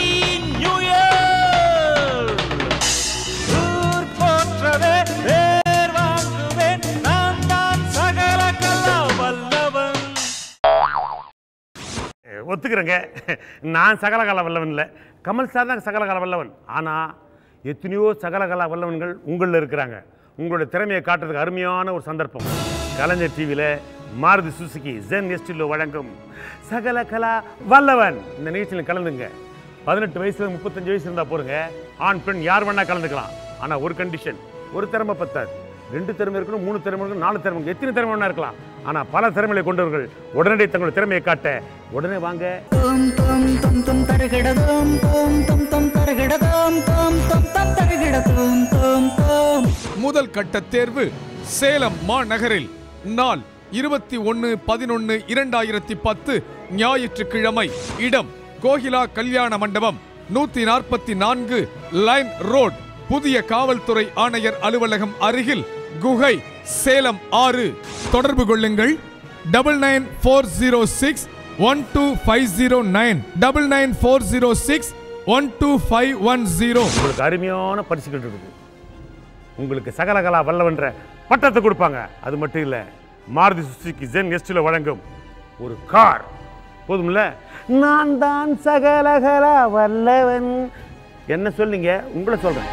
Happy new year. ஊர் போற்றவே பேர் வாங்குவேன், நான் தான் சகல கலா வல்லவன். ஒத்துக்கிறேங்க, நான் சகலகலா வல்லவன் இல்லை, கமல் சார் தான் சகலகலா வல்லவன். ஆனால் எத்தனையோ சகலகலா வல்லவன்கள் உங்களில் இருக்கிறாங்க. உங்களோட திறமையை காட்டுறதுக்கு அருமையான ஒரு சந்தர்ப்பம். கலைஞர் டிவியில் மாருதி சுசுகி ஜென் எஸ்டிலோ வழங்கும் சகலகலா வல்லவன். இந்த நிகழ்ச்சியில் கலந்துங்க. 18 வயசுல 35 வயசு இருந்தால் போருங்க. ஆண் பெண் யார் வேணா கலந்துக்கலாம். ஆனால் ஒரு கண்டிஷன், ஒரு திறமை பத்தாது, 2 திறமை இருக்கணும், 3 திறமை இருக்கணும், 4 திறமை, எத்தனை திறமை வேணா இருக்கலாம். ஆனால் பல திறமைகளை கொண்டவர்கள் உடனடி தங்களோட திறமையை காட்ட உடனே வாங்க. முதல் கட்ட தேர்வு சேலம் மாநகரில் நாள் 21/11/2010 ஞாயிற்றுக்கிழமை. இடம் கோகிலா கல்யாண மண்டபம், 144 லைன் ரோட், புதிய காவல்துறை ஆணையர் அலுவலகம் அருகில், குகை, சேலம் 6. தொடர்பு கொள்ளுங்கள் 9940612509 9940612510. உங்களுக்கு அருமையான பரிசுகள் இருக்குது. உங்களுக்கு சகலகலா வல்லவன்ற பட்டத்தை கொடுப்பாங்க. அது மட்டும் இல்லை, மாருதி சுசுகி ஜென் எஸ்டிலோ வழங்கும் ஒரு கார் போதும்ல. நான் தான் சகலகலா வல்லவன். என்ன சொல்லுங்க, உங்களை சொல்றேன்.